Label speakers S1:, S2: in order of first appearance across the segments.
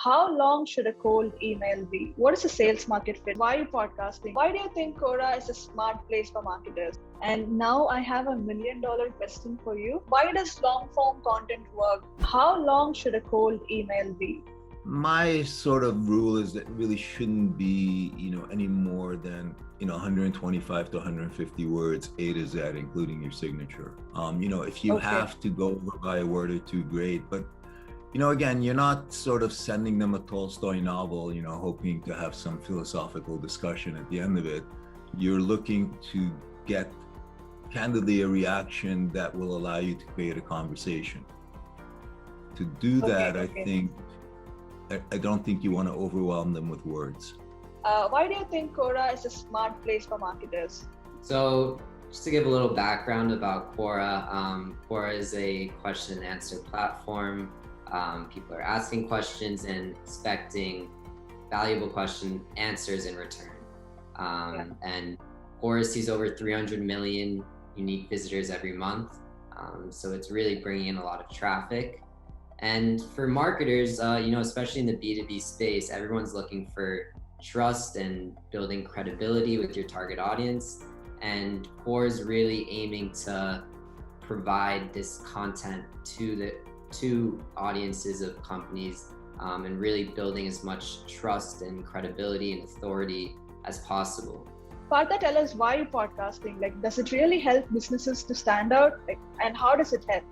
S1: How long should a cold email be? What is the sales market fit? Why are you podcasting? Why do you think Quora is a smart place for marketers? And now I have $1 million question for you. Why does long form content work? How long should a cold email be?
S2: My sort of rule is that it really shouldn't be, any more than, 125 to 150 words, A to Z, including your signature. If you have to go over by a word or two, great. But, again, you're not sort of sending them a Tolstoy novel, hoping to have some philosophical discussion at the end of it. You're looking to get, candidly, a reaction that will allow you to create a conversation. To do that, I don't think you want to overwhelm them with words.
S1: Why do you think Quora is a smart place for marketers?
S3: So just to give a little background about Quora, Quora is a question and answer platform. People are asking questions and expecting valuable question answers in return. And Quora sees over 300 million unique visitors every month. So it's really bringing in a lot of traffic. And for marketers, especially in the B2B space, everyone's looking for trust and building credibility with your target audience. And Quora is really aiming to provide this content to audiences of companies and really building as much trust and credibility and authority as possible.
S1: Partha, tell us why you're podcasting. Does it really help businesses to stand out? And how does it help?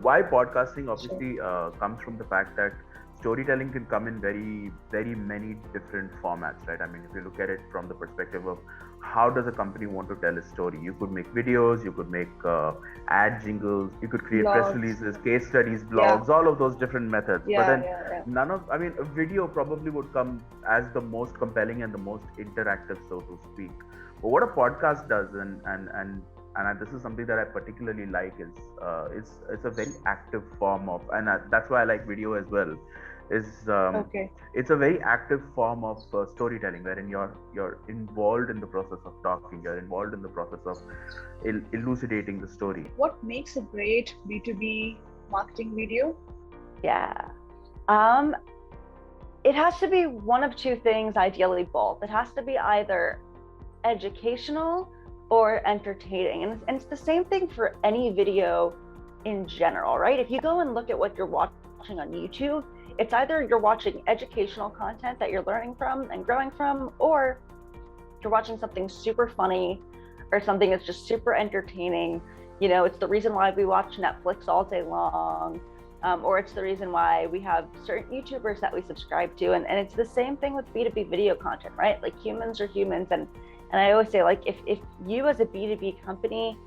S4: Why podcasting obviously comes from the fact that storytelling can come in very, very many different formats, right? I mean, if you look at it from the perspective of how does a company want to tell a story, you could make videos, you could make ad jingles, you could create press releases, case studies, blogs, all of those different methods. But then a video probably would come as the most compelling and the most interactive, so to speak. But what a podcast does, and this is something that I particularly like, is it's a very active form of, and that's why I like video as well. It's a very active form of storytelling, wherein you're involved in the process of talking, you're involved in the process of elucidating the story.
S1: What makes a great B2B marketing video?
S5: It has to be one of two things, ideally both. It has to be either educational or entertaining. And it's the same thing for any video in general, right? If you go and look at what you're watching on YouTube, it's either you're watching educational content that you're learning from and growing from, or you're watching something super funny or something that's just super entertaining. It's the reason why we watch Netflix all day long, or it's the reason why we have certain YouTubers that we subscribe to. And it's the same thing with B2B video content, right? Humans are humans. And I always say, if you as a B2B company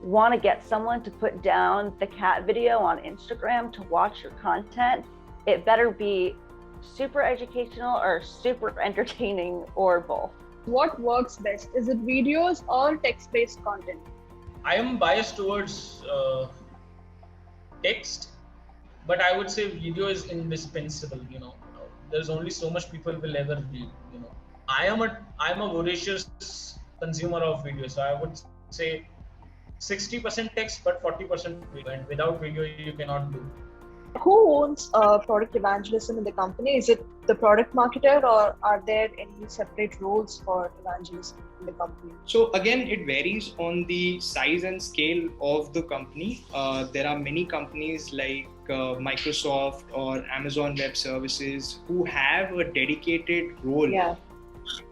S5: want to get someone to put down the cat video on Instagram to watch your content, it better be super educational or super entertaining, or both.
S1: What works best? Is it videos or text-based content?
S6: I am biased towards text, but I would say video is indispensable. There's only so much people will ever read. I am a voracious consumer of video, so I would say 60% text but 40% video, and without video you cannot do.
S1: Who owns product evangelism in the company? Is it the product marketer, or are there any separate roles for evangelism in the company?
S7: So again, it varies on the size and scale of the company. There are many companies like Microsoft or Amazon Web Services who have a dedicated role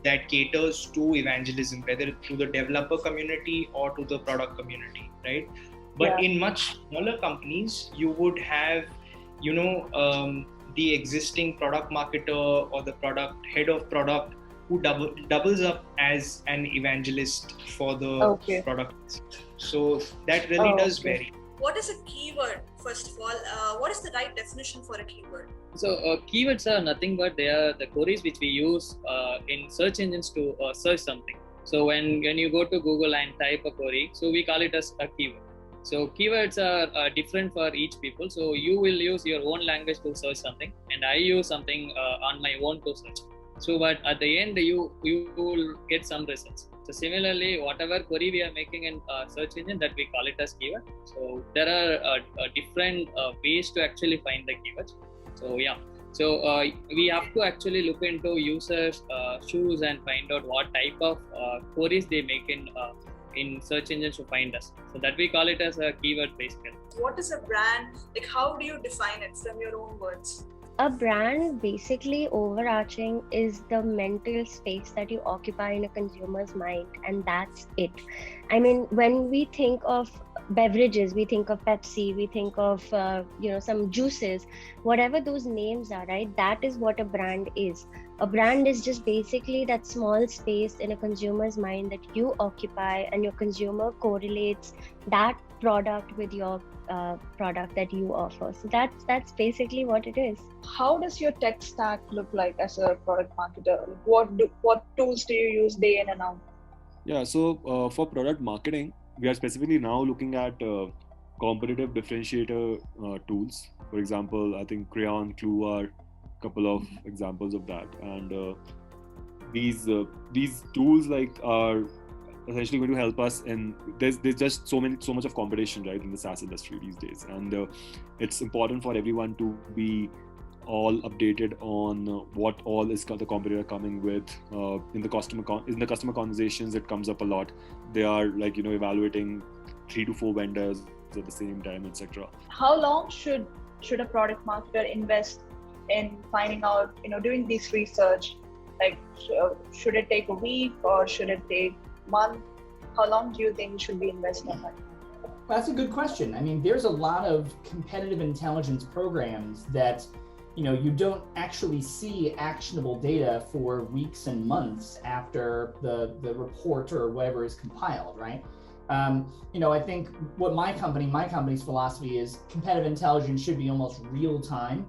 S7: that caters to evangelism, whether through the developer community or to the product community, right? But in much smaller companies, you would have, the existing product marketer or the product head of product who doubles up as an evangelist for the product. So that really does vary.
S8: What is a keyword, first of all? What is the right definition for a keyword?
S9: So keywords are nothing but they are the queries which we use in search engines to search something. So when you go to Google and type a query, so we call it as a keyword. So keywords are different for each people. So you will use your own language to search something, and I use something on my own to search. So but at the end you will get some results. So similarly, whatever query we are making in search engine, that we call it as keyword. So there are different ways to actually find the keywords. So yeah, So we have to actually look into users' shoes and find out what type of queries they make in search engines to find us. So that we call it as a keyword based.
S8: What is a brand? Like, how do you define it from your own words?
S10: A brand, basically overarching, is the mental space that you occupy in a consumer's mind, and that's it. I mean, when we think of beverages, we think of Pepsi, we think of some juices, whatever those names are, right? That is what a brand is. A brand is just basically that small space in a consumer's mind that you occupy, and your consumer correlates that product with your product that you offer. So that's basically what it is.
S1: How does your tech stack look like as a product marketer? What tools do you use day in and out?
S11: Yeah, so for product marketing, we are specifically now looking at competitive differentiator tools. For example, I think Crayon, Clue are a couple of examples of that. And these tools are essentially going to help us. And there's just so much of competition, right, in the SaaS industry these days. And it's important for everyone to be all updated on what all is the competitor coming with. In the customer conversations, it comes up a lot. They are evaluating 3 to 4 vendors at the same time, etc.
S1: How long should a product marketer invest in finding out, doing this research? Like, should it take a week or should it take a month? How long do you think you should be investing in that?
S12: Well, that's a good question. I mean, there's a lot of competitive intelligence programs that you don't actually see actionable data for weeks and months after the report or whatever is compiled, right? I think what my company's philosophy is competitive intelligence should be almost real time.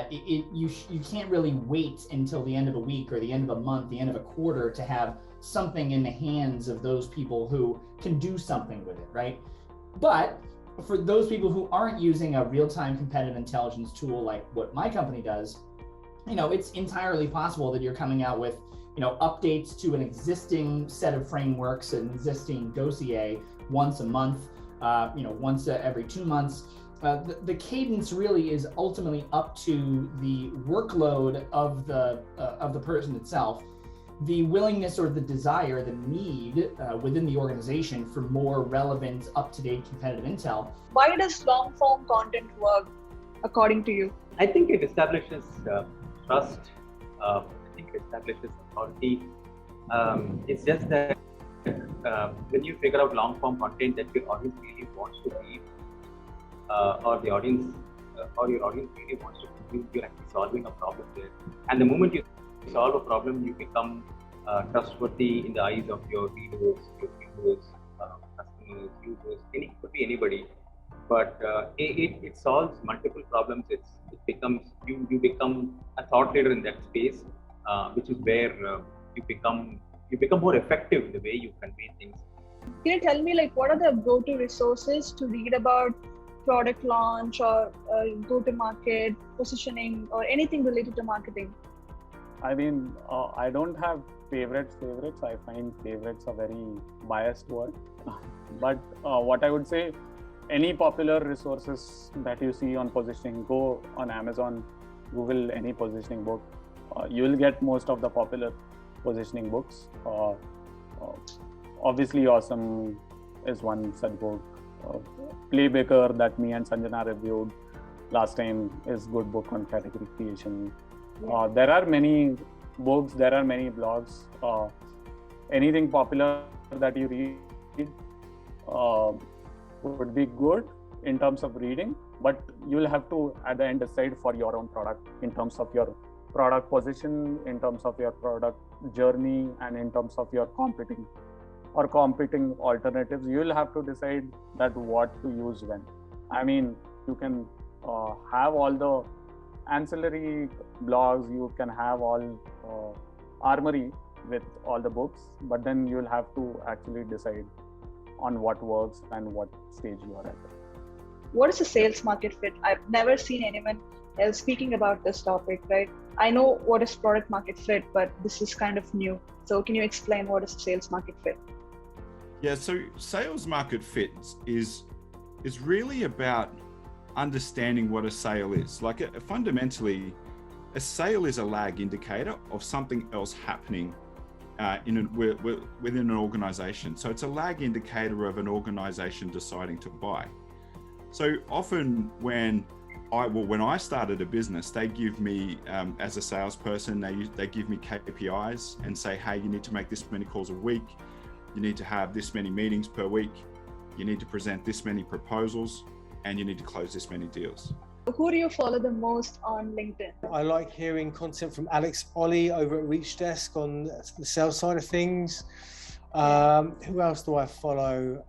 S12: You can't really wait until the end of a week or the end of a month, the end of a quarter to have something in the hands of those people who can do something with it, right? But for those people who aren't using a real-time competitive intelligence tool like what my company does, it's entirely possible that you're coming out with, updates to an existing set of frameworks, an existing dossier once a month, once every 2 months. The cadence really is ultimately up to the workload of the person itself, the willingness or the desire, the need within the organization for more relevant, up-to-date competitive intel.
S1: Why does long-form content work, according to you?
S13: I think it establishes trust. I think it establishes authority. It's just that when you figure out long-form content that your audience really wants to read, or your audience really wants to consume, you're actually solving a problem there. And the moment you solve a problem, you become trustworthy in the eyes of your readers, your viewers, customers, users. Could be anybody, but it solves multiple problems. It becomes you become a thought leader in that space, which is where you become more effective in the way you convey things.
S1: Can you tell me what are the go-to resources to read about product launch or go-to-market positioning or anything related to marketing?
S14: I mean, I don't have favorites. I find favorites a very biased word. But what I would say, any popular resources that you see on positioning, go on Amazon, Google any positioning book. You will get most of the popular positioning books. Obviously, Awesome is one such book. Playbaker that me and Sanjana reviewed last time is good book on category creation. There are many books, there are many blogs. Anything popular that you read would be good in terms of reading, but you'll have to at the end decide for your own product in terms of your product position, in terms of your product journey, and in terms of your competing alternatives. You'll have to decide that what to use when. I mean, you can have all the ancillary blogs, you can have all armory with all the books, but then you'll have to actually decide on what works and what stage you are at.
S1: What is a sales market fit? I've never seen anyone else speaking about this topic, right? I know what is product market fit, but this is kind of new. So can you explain what is sales market fit?
S15: Yeah, so sales market fit is really about understanding what a sale is. Fundamentally, a sale is a lag indicator of something else happening within an organization. So it's a lag indicator of an organization deciding to buy. So often when I started a business, they give me, as a salesperson, they give me KPIs and say, hey, you need to make this many calls a week. You need to have this many meetings per week. You need to present this many proposals, and you need to close this many deals.
S1: Who do you follow the most on LinkedIn?
S16: I like hearing content from Alex Ollie over at ReachDesk on the sales side of things. Who else do I follow?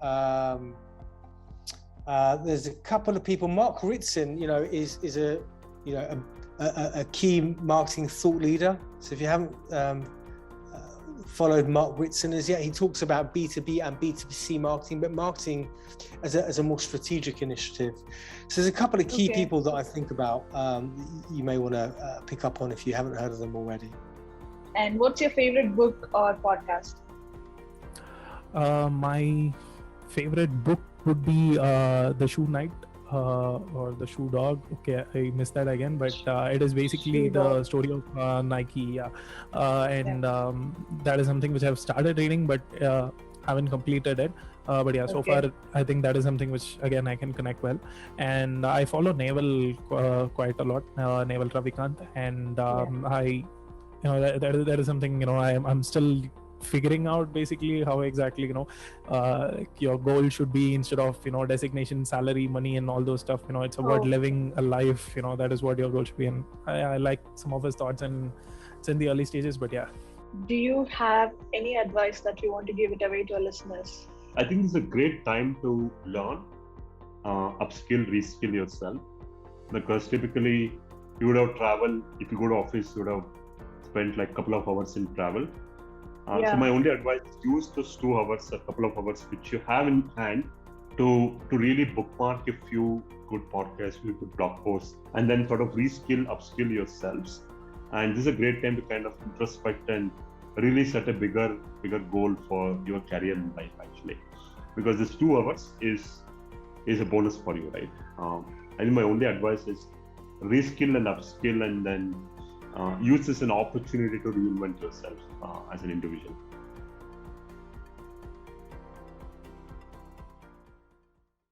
S16: There's a couple of people. Mark Ritson, is a key marketing thought leader. So if you haven't followed Mark Ritson as yet, he talks about B2B and B2C marketing, but marketing as a more strategic initiative. So there's a couple of key people that I think about you may want to pick up on if you haven't heard of them already.
S1: And what's your favorite book or podcast?
S17: My favorite book would be The Shoe Knight or The Shoe Dog. Okay, I missed that again, but it is basically the story of Nike. That is something which I've started reading, but haven't completed it. But yeah, so far I think that is something which again I can connect well. And I follow Naval quite a lot, Naval Ravikant, and that is something I'm still figuring out basically how exactly your goal should be instead of designation, salary, money, and all those stuff. It's about living a life. That is what your goal should be. And I like some of his thoughts, and it's in the early stages. But yeah.
S1: Do you have any advice that you want to give it away to our listeners?
S18: I think it's a great time to learn, upskill, reskill yourself, because typically you would have traveled. If you go to office, you would have spent like a couple of hours in travel. So my only advice is use those 2 hours, a couple of hours which you have in hand to really bookmark a few good podcasts, few good blog posts, and then sort of reskill, upskill yourselves. And this is a great time to kind of introspect and really set a bigger goal for your career in life actually, because this 2 hours is a bonus for you, right? I think my only advice is reskill and upskill, and then use this as an opportunity to reinvent yourself as an individual.